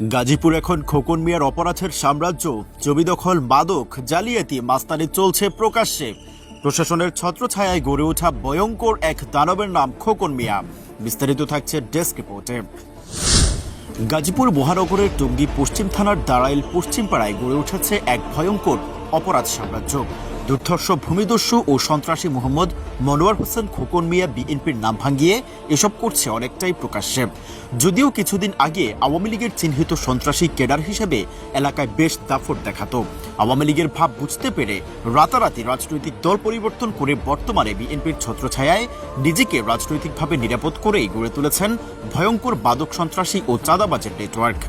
গাজীপুর এখন খোকন মিয়ার অপরাধের সাম্রাজ্য। জমি দখল, মাদক, জালিয়াতি, মাস্তানি চলছে প্রকাশ্যে। প্রশাসনের ছত্রছায়ায় গড়ে ওঠা ভয়ঙ্কর এক দানবের নাম খোকন মিয়া। বিস্তারিত থাকছে ডেস্ক রিপোর্টে। গাজীপুর মহানগরের টঙ্গী পশ্চিম থানার দাঁড়াইল পশ্চিম পাড়ায় গড়ে উঠেছে এক ভয়ঙ্কর অপরাধ সাম্রাজ্য। দুর্ধর্ষ ভূমিদস্যু ও সন্ত্রাসী মোহাম্মদ মনোয়ার হোসেন খোকন মিয়া বিএনপির নাম ভাঙিয়ে এসব করছে অনেকটাই প্রকাশ্যে। যদিও কিছুদিন আগে আওয়ামী লীগের চিহ্নিত সন্ত্রাসী ক্যাডার হিসেবে এলাকায় বেশ দাফট দেখাতো, আওয়ামী লীগের ভাব বুঝতে পেরে রাতারাতি রাজনৈতিক দল পরিবর্তন করে বর্তমানে বিএনপির ছত্রছায়ায় নিজেকে রাজনৈতিকভাবে নিরাপদ করেই গড়ে তুলেছেন ভয়ঙ্কর মাদক সন্ত্রাসী ও চাঁদাবাজের নেটওয়ার্ক।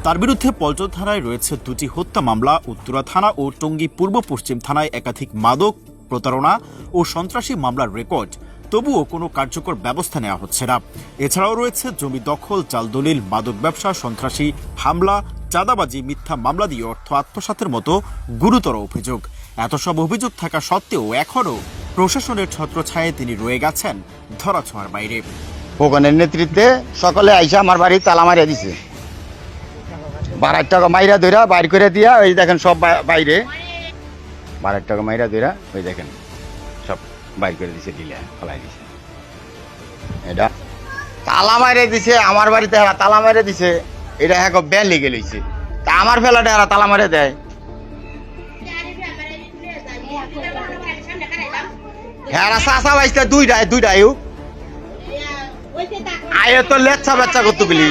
তার বিরুদ্ধে পল্টন থানায় রয়েছে দুটি হত্যা মামলা, উত্তরা থানা ও টঙ্গী পূর্ব পশ্চিম থানায় একাধিক মাদক, প্রতারণা ও সন্ত্রাসী মামলার রেকর্ড। তবুও কোনো কার্যকর ব্যবস্থা নেওয়া হচ্ছে না। এছাড়াও রয়েছে জমি দখল, জাল দলিল, মাদক ব্যবসা, সন্ত্রাসী হামলা, চাঁদাবাজি, মিথ্যা মামলা দিয়ে অর্থ আত্মসাতের মতো গুরুতর অভিযোগ। এত সব অভিযোগ থাকা সত্ত্বেও এখনও প্রশাসনের ছত্রছায়ায় তিনি রয়ে গেছেন ধরাছোঁয়ার বাইরে। খোকনের নেতৃত্বে সকলে আইসা আমার বাড়ি তালা মারিয়া দিছে, 12 টাকা মাইরা ধইরা বাইর করে দিয়া, ওই দেখেন সব বাইরে 12 টাকা মাইরা ধইরা ওই দেখেন সব বাইর করে দিছে, দিলে ফলাই দিছে। এটা তালা মাইরে দিছে আমার বাড়িতে, হারা তালা মাইরে দিছে। এটা হ্যাঁ ব্যান লেগে লইছে, তা আমার ফেলাটা হারা তালা মারে দেয়। হ্যাঁ চাষা বাইসটা দুইটা আয় তো লেচ্ছা বেচ্ছা করতে গেলি।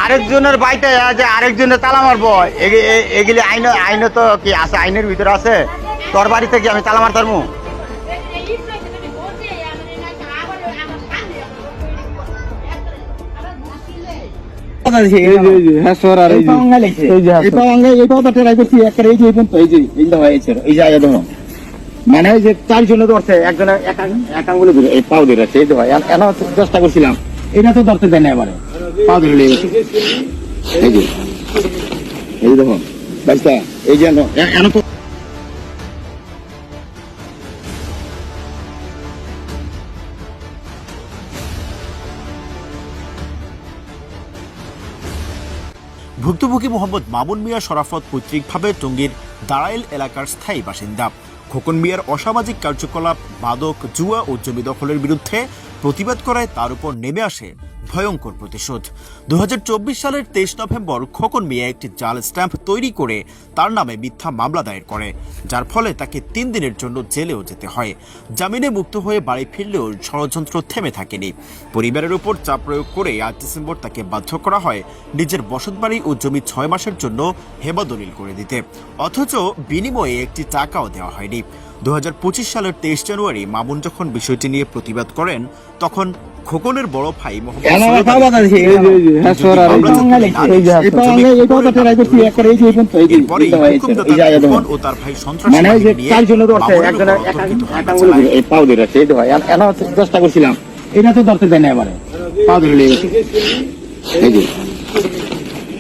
আরেকজনের বাইতে যে আরেকজনের তালা মারবো, এগুলি আইন তো কি আছে, আইনের ভিতরে আছে। তোর বাড়িতে কি আমি তালা মারতাম? মানে যে 4 জনে ধরছে, একজনে এক আঙ্গুলে ধরে এই পাও ধরে আছে, চেষ্টা করছিলাম, এটা তো ধরতে দেয় না, এবারে পাও ধরে লেগে গেছে। এই যে এই দেখো বাইসটা, এই যে এনো তো ভুক্তভোগী মোহাম্মদ মামুন মিয়া শরাফত পৈতৃকভাবে টঙ্গীর দাঁড়াইল এলাকার স্থায়ী বাসিন্দা। খোকন মিয়ার অসামাজিক কার্যকলাপ, মাদক, জুয়া ও জমি দখলের বিরুদ্ধে প্রতিবাদ করায় তার উপর নেমে আসে ভয়ঙ্কর প্রতিশোধ। 2024 সালের 23 নভেম্বর খোকন মিয়া একটি জাল স্ট্যাম্প তৈরি করে তার নামে মিথ্যা মামলা দায়ের করে, যার ফলে তাকে 3 দিনের জন্য জেলেও যেতে হয়। জামিনে মুক্ত হয়ে বাড়ি ফিরলেও ষড়যন্ত্র থেমে থাকেনি। পরিবারের উপর চাপ প্রয়োগ করে 8 ডিসেম্বর তাকে বাধ্য করা হয় নিজের বসতবাড়ি ও জমি 6 মাসের জন্য হেবাদলিল করে দিতে, অথচ বিনিময়ে একটি টাকাও দেওয়া হয়নি। 2025 সালের 23 জানুয়ারি মামুন যখন বিষয়টি নিয়ে প্রতিবাদ করেন, তখন খোকনের বড় ভাই ও তার ভাই চেষ্টা করছিলাম, এটা তো ধরতে দেয় না, এবারে পাও ধরে লেগে গেছে।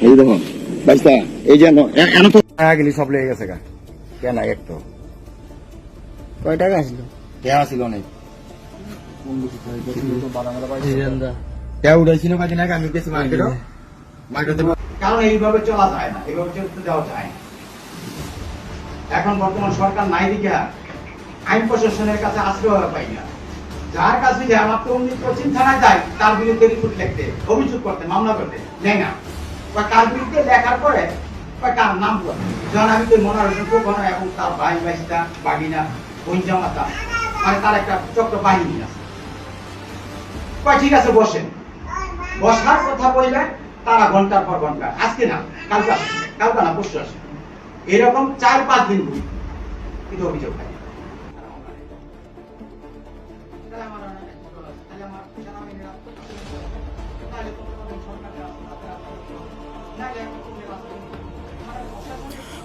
এই দেখো বাইসটা, এই যে এনো তো গেলি সব লেগে গেছে। কেন একটু কয় টাকা আসলো? টাকা ছিল অনেক, কারণ এইভাবে চলা যায় না, এইভাবে চলতে দেওয়া যায় না। এখন বর্তমান সরকার নাই দিকে আইন প্রশাসনের কাছে আশ্রয় পাই না। যার কাছে যায় আমার তো পশ্চিম থানায় যায়, তার বিরুদ্ধে রিপোর্ট লিখতে, অভিযোগ করতে, মামলা করতে নেয় না। বা কার বিরুদ্ধে লেখার পরে কার নাম করে, যখন আমি তো মনে হয় এবং তার ভাই ভাইটা বাগিনা বই জামাতা, মানে তার একটা চক্র বাহিনী আছে। ঠিক আছে বসেন, বসার কথা বললে তারা ঘন্টার পর ঘন্টা, আজকে না কালকে আসে, কালকে না পরশু আসে, এরকম 4-5 দিন কিন্তু অভিযোগ হয়।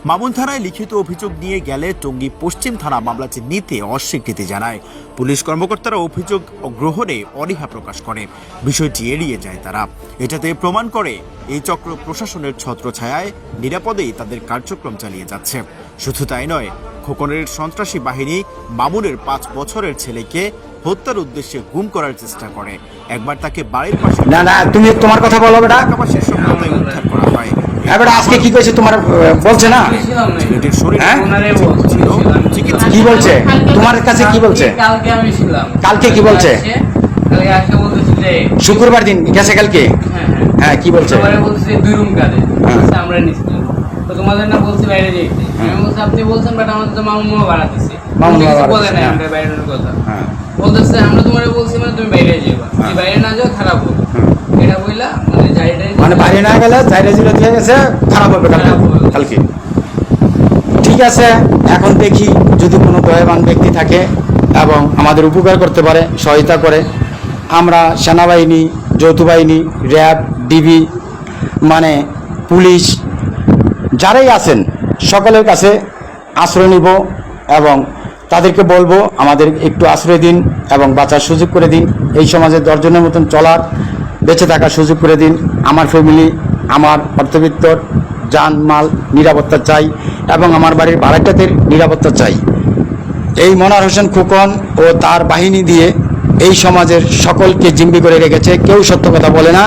মামুন থানায় লিখিত অভিযোগ নিয়ে গেলে টঙ্গী পশ্চিম থানা মামলাটি নিতে অস্বীকৃতি জানায়। পুলিশ কর্মকর্তারা অভিযোগ গ্রহণে অনীহা প্রকাশ করে, বিষয়টি এড়িয়ে যায় তারা। এটাতে প্রমাণ করে এই চক্র প্রশাসনের ছত্রছায়ায় নিরাপদেই তাদের কার্যক্রম চালিয়ে যাচ্ছে। শুধু তাই নয়, খোকনের সন্ত্রাসী বাহিনী মামুনের 5 বছরের ছেলেকে হত্যার উদ্দেশ্যে গুম করার চেষ্টা করে। একবার তাকে বাড়ির পাশে না তুমি তোমার কথা বলো বেটা। এলাকাবাসীর সহায়তায় উদ্ধার করা হয়। এবার আজকে কি কইছে তোমার বলছে না? ছেলেটির শরীরে হ্যাঁ? ছিল চিকিৎসা। কি বলছে তোমার কাছে? কি বলছে? কালকে আমি ছিলাম। কালকে কি বলছে? কালকে আসে বলতেছে যে শুক্রবার দিন গেছে কালকে। হ্যাঁ হ্যাঁ কি বলছে? তোমারে বলছে 2 রুম কাজে হ্যাঁ। বলছে আমরা নিছি। তো তোমাদের না বলছি বাইরে যেতে। আমি বলছি আপনি বলছেন বাট আমাদের তো মামু বাড়াতেছে। মামু কিছু বাড়াতেছে, বলে নাই হ্যাঁ। আমরা বাইরের কথা। হ্যাঁ বলতেছে আমরা তোমারে বলছি মানে তুমি বাইরে যাবা। হ্যাঁ। যদি বাইরে না যাও খারাপ হবে। এটা বইলা মানে যাইটাই মানে বাইরে না গেলে চাইরে জিরো দিয়ে গেছে, খারাপ হবে কালকে। ঠিক আছে, এখন দেখি যদি কোনো দয়াবান ব্যক্তি থাকে এবং আমাদের উপকার করতে পারে, সহায়তা করে, আমরা সেনাবাহিনী, যৌথ বাহিনী, র্যাব, ডিবি, মানে পুলিশ যারাই আছেন সকলের কাছে আশ্রয় নিব এবং তাদেরকে বলবো আমাদের একটু আশ্রয় দিন এবং বাঁচার সুযোগ করে দিন। এই সমাজে 10 জনের মতন চলার, বেঁচে থাকার সুযোগ করে দিন। আমার ফ্যামিলি, আমার অর্থবিত্তর জানমাল নিরাপত্তা চাই এবং আমার বাড়ির ভাড়াটাদের নিরাপত্তা চাই। এই মনার হোসেন খোকন ও তার বাহিনী দিয়ে এই সমাজের সকলকে জিম্মি করে রেখেছে। কেউ সত্য কথা বলে না,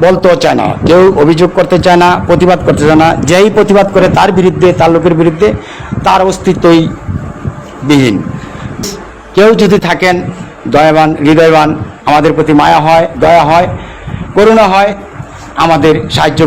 বলতেও চায় না, কেউ অভিযোগ করতে চায় না, প্রতিবাদ করতে চায় না। যেই প্রতিবাদ করে তার বিরুদ্ধে, তার লোকের বিরুদ্ধে, তার অস্তিত্বই বিহীন। কেউ যদি থাকেন দয়াবান, হৃদয়বান, আমাদের প্রতি মায়া হয়, দয়া হয়, করুণা হয়, আমাদের সাহায্য